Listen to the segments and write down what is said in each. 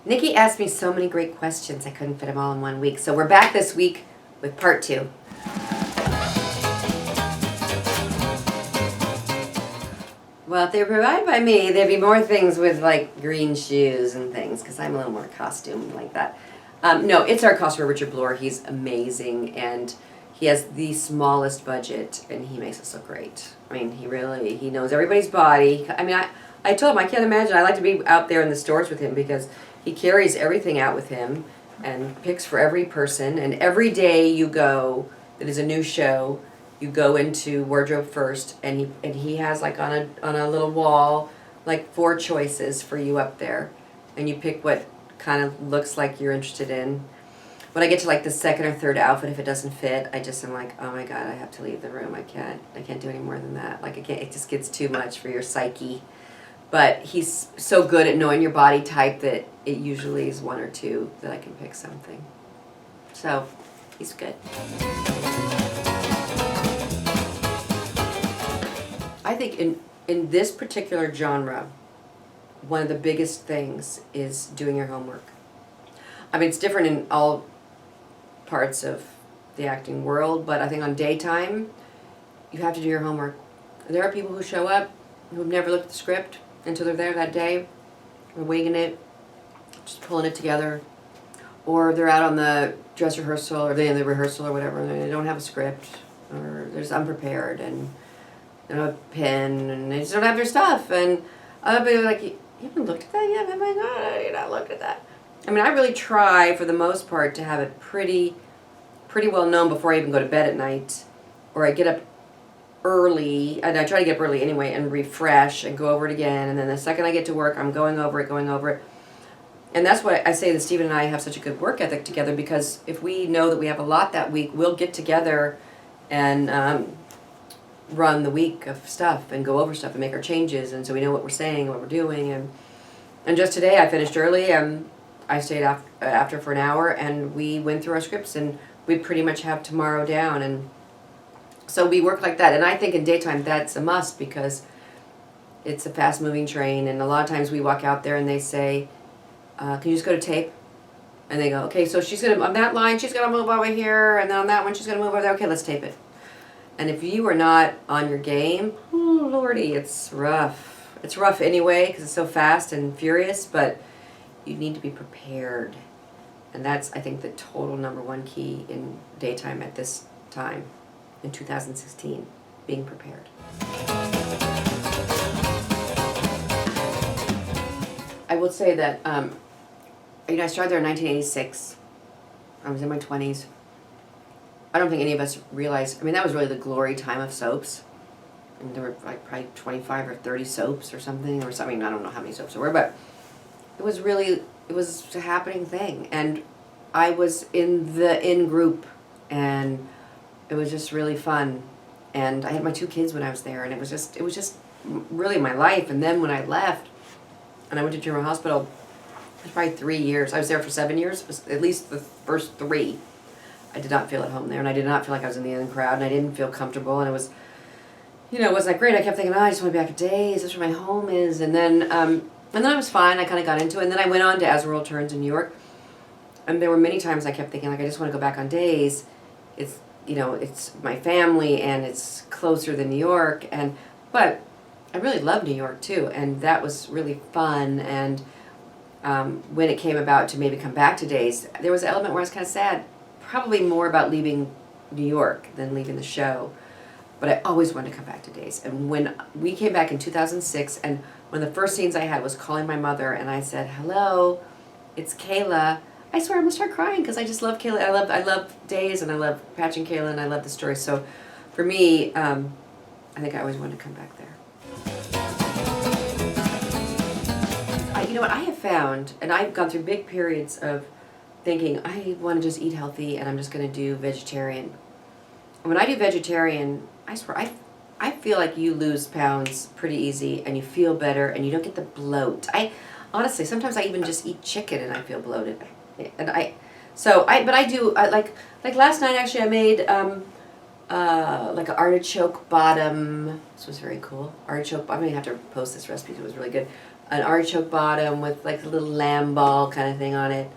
Nikki asked me so many great questions, I couldn't fit them all in 1 week. So we're back this week with part 2. Well, if they were provided by me, there'd be more things with like green shoes and things, because I'm a little more costume like that. No, it's our costumer, Richard Bloor. He's amazing, and he has the smallest budget, and he makes us look great. I mean, he knows everybody's body. I mean, I told him I can't imagine. I like to be out there in the stores with him because he carries everything out with him and picks for every person. And every day you go, that is a new show, you go into wardrobe first, and he has like on a little wall like 4 choices for you up there, and you pick what kind of looks like you're interested in. When I get to like the second or third outfit, if it doesn't fit, I just am like, oh my god, I have to leave the room. I can't do any more than that. Like it just gets too much for your psyche. But he's so good at knowing your body type that it usually is 1 or 2 that I can pick something. So he's good. I think in this particular genre, one of the biggest things is doing your homework. I mean, it's different in all parts of the acting world, but I think on daytime, you have to do your homework. There are people who show up who've never looked at the script until they're there that day. They're winging it, just pulling it together. Or they're out on the dress rehearsal, or they're in the rehearsal or whatever, and they don't have a script, or they're just unprepared, and they don't have a pen, and they just don't have their stuff. And other people are like, you haven't looked at that yet? I'm like, no, you not looked at that. I mean, I really try, for the most part, to have it pretty well known before I even go to bed at night. Or I get up early, and I try to get up early anyway, and refresh, and go over it again. And then the second I get to work, I'm going over it. And that's why I say that Stephen and I have such a good work ethic together, because if we know that we have a lot that week, we'll get together and run the week of stuff and go over stuff and make our changes, and so we know what we're saying and what we're doing. And just today I finished early, I stayed after for an hour, and we went through our scripts, and we pretty much have tomorrow down. And so we work like that. And I think in daytime that's a must, because it's a fast moving train, and a lot of times we walk out there and they say, can you just go to tape? And they go, okay, so she's gonna, on that line she's gonna move over here, and then on that one she's gonna move over there. Okay, let's tape it. And if you are not on your game, oh lordy, it's rough. It's rough anyway, because it's so fast and furious, but you need to be prepared. And that's, I think, the total #1 key in daytime at this time, in 2016, being prepared. I will say that, I started there in 1986. I was in my 20s. I don't think any of us realized, I mean, that was really the glory time of soaps. And there were like probably 25 or 30 soaps or something, I don't know how many soaps there were, but it was a happening thing. And I was in the in-group, and it was just really fun. And I had my 2 kids when I was there, and it was just really my life. And then when I left, and I went to General Hospital, it was probably 3 years. I was there for 7 years, it was at least the first 3. I did not feel at home there, and I did not feel like I was in the in crowd, and I didn't feel comfortable, and it was, it wasn't that great. I kept thinking, I just want to be back at Days, that's where my home is. And then I was fine, I kind of got into it, and then I went on to As the World Turns in New York, and there were many times I kept thinking, like, I just want to go back on Days. It's, it's my family, and it's closer than New York, but I really love New York too, and that was really fun. And when it came about to maybe come back to Days, there was an element where I was kind of sad, probably more about leaving New York than leaving the show. But I always wanted to come back to Days. And when we came back in 2006, and one of the first scenes I had was calling my mother, and I said, hello, it's Kayla. I swear I'm going to start crying, because I just love Kayla. I love Days, and I love Patch and Kayla, and I love the story. So for me, I think I always wanted to come back there. You know what I have found, and I've gone through big periods of thinking, I want to just eat healthy, and I'm just going to do vegetarian. And when I do vegetarian, I swear, I feel like you lose pounds pretty easy, and you feel better, and you don't get the bloat. Honestly, sometimes I even just eat chicken and I feel bloated. And like last night actually I made like an artichoke bottom. This was very cool. Artichoke, I'm going to have to post this recipe because it was really good. an artichoke bottom with like a little lamb ball kind of thing on it.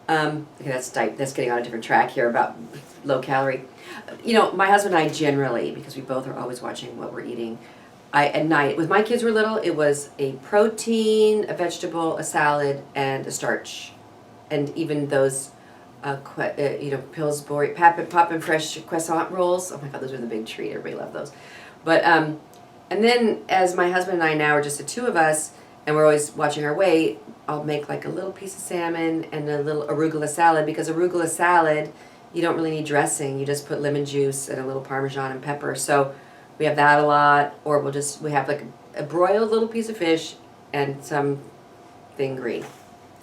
Okay, that's getting on a different track here about low calorie. You know, my husband and I generally, because we both are always watching what we're eating, at night, with my kids were little, it was a protein, a vegetable, a salad, and a starch. And even those, Pillsbury, Poppin' Fresh croissant rolls. Oh my God, those are the big treat. Everybody loved those. But, and then as my husband and I now are just the two of us, and we're always watching our weight, I'll make like a little piece of salmon and a little arugula salad, because arugula salad, you don't really need dressing. You just put lemon juice and a little Parmesan and pepper. So we have that a lot, or we have like a broiled little piece of fish and something green.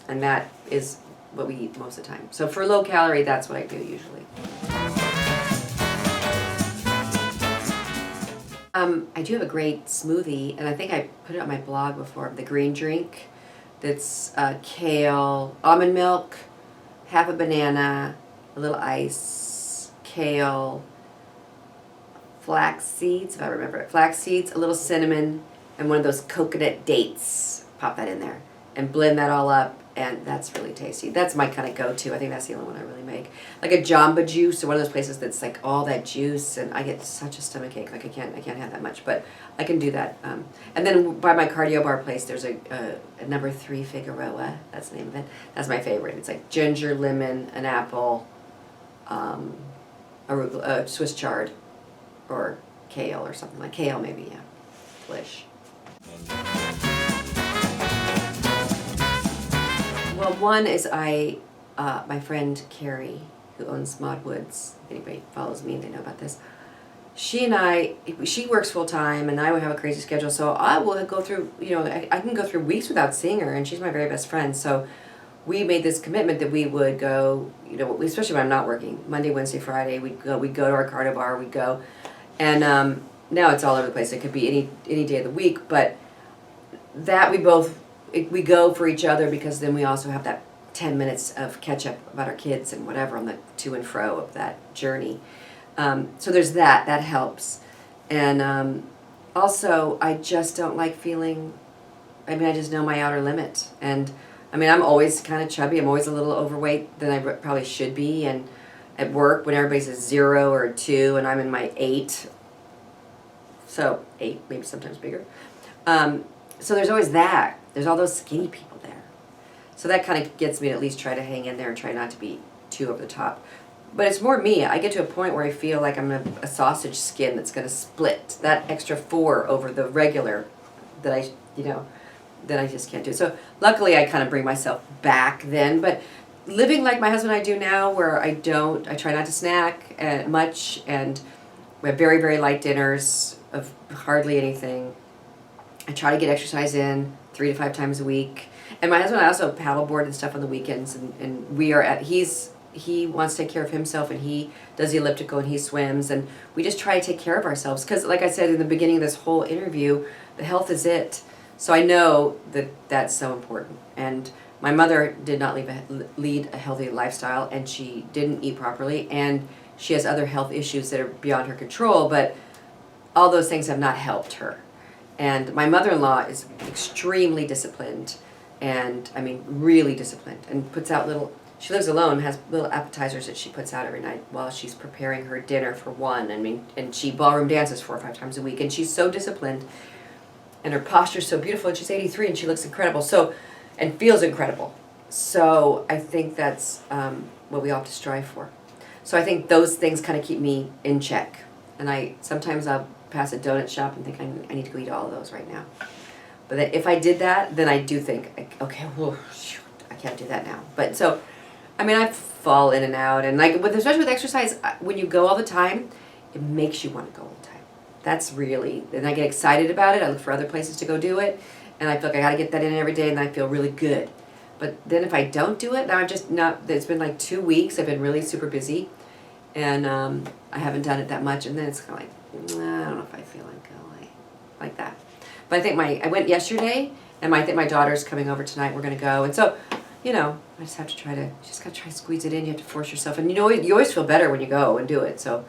And that is what we eat most of the time. So for low calorie, that's what I do usually. I do have a great smoothie, and I think I put it on my blog before, the green drink. That's kale, almond milk, half a banana, a little ice, kale, flax seeds, if I remember it, flax seeds, a little cinnamon, and one of those coconut dates. Pop that in there and blend that all up, and that's really tasty. That's my kind of go-to. I think that's the only one I really make. Like a Jamba Juice, or one of those places that's like all that juice, and I get such a stomachache. Like I can't have that much, but I can do that. And then by my cardio bar place, there's a number 3 Figueroa. That's the name of it. That's my favorite. It's like ginger, lemon, an apple, arugula, Swiss chard, or kale or something like kale maybe. Yeah, delish. Well, one is my friend Carrie, who owns Maud Woods. If anybody follows me, they know about this. She works full time, and I would have a crazy schedule. So I will go through, I can go through weeks without seeing her, and she's my very best friend. So we made this commitment that we would go, especially when I'm not working, Monday, Wednesday, Friday, we'd go to our cardio bar, we'd go. And now it's all over the place. It could be any day of the week, but that we go for each other, because then we also have that 10 minutes of catch up about our kids and whatever on the to and fro of that journey. So there's that helps. And also, I just don't like I just know my outer limit. And I'm always kind of chubby. I'm always a little overweight than I probably should be. And at work, when everybody's a 0 or a 2 and I'm in my 8, so 8, maybe sometimes bigger. So there's always that. There's all those skinny people there. So that kind of gets me to at least try to hang in there and try not to be too over the top. But it's more me. I get to a point where I feel like I'm a sausage skin that's going to split that extra 4 over the regular that I just can't do. So luckily I kind of bring myself back then. But living like my husband and I do now, where I try not to snack much, and we have very, very light dinners of hardly anything. I try to get exercise in 3 to 5 times a week. And my husband and I also paddleboard and stuff on the weekends, and we are he wants to take care of himself, and he does the elliptical and he swims, and we just try to take care of ourselves, because like I said in the beginning of this whole interview, the health is it. So I know that that's so important. And my mother did not lead a healthy lifestyle, and she didn't eat properly, and she has other health issues that are beyond her control, but all those things have not helped her. And my mother-in-law is extremely disciplined, and really disciplined, and puts out she lives alone, has little appetizers that she puts out every night while she's preparing her dinner for one. And she ballroom dances 4 or 5 times a week, and she's so disciplined, and her posture's so beautiful, and she's 83 and she looks incredible, and feels incredible. So I think that's what we all have to strive for. So I think those things kind of keep me in check. And sometimes I'll pass a donut shop and think I need to go eat all of those right now. But if I did that, then I do think, okay, well, shoot, I can't do that now. But so, I fall in and out, and especially with exercise, when you go all the time, it makes you want to go all the time. That's really, and I get excited about it. I look for other places to go do it, and I feel like I got to get that in every day, and I feel really good. But then if I don't do it, now I'm just not. It's been like 2 weeks. I've been really super busy, and I haven't done it that much. And then it's kind of like, I don't know if I feel like that. But I think I went yesterday, and I think my daughter's coming over tonight. We're gonna go, and so, I just have to try to squeeze it in. You have to force yourself, and you always feel better when you go and do it. So,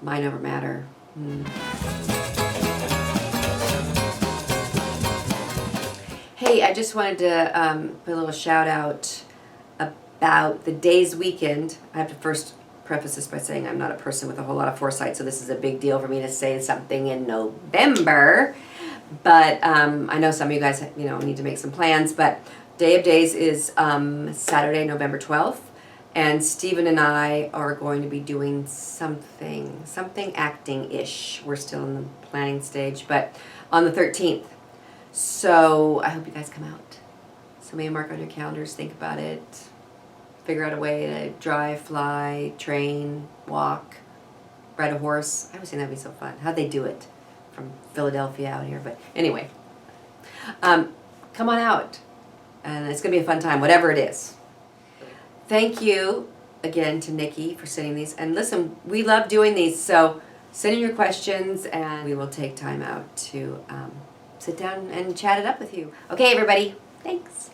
mind over matter. Hey, I just wanted to put a little shout out about the Days Weekend. I have to first preface this by saying I'm not a person with a whole lot of foresight, so this is a big deal for me to say something in November. But I know some of you guys, need to make some plans. But Day of Days is Saturday, November 12th. And Stephen and I are going to be doing something acting-ish. We're still in the planning stage, but on the 13th. So I hope you guys come out. So maybe mark on your calendars, think about it, figure out a way to drive, fly, train, walk, ride a horse. I always think that'd be so fun. How'd they do it from Philadelphia out here? But anyway, come on out. And it's going to be a fun time, whatever it is. Thank you again to Nikki for sending these. And listen, we love doing these, so send in your questions and we will take time out to sit down and chat it up with you. Okay, everybody. Thanks.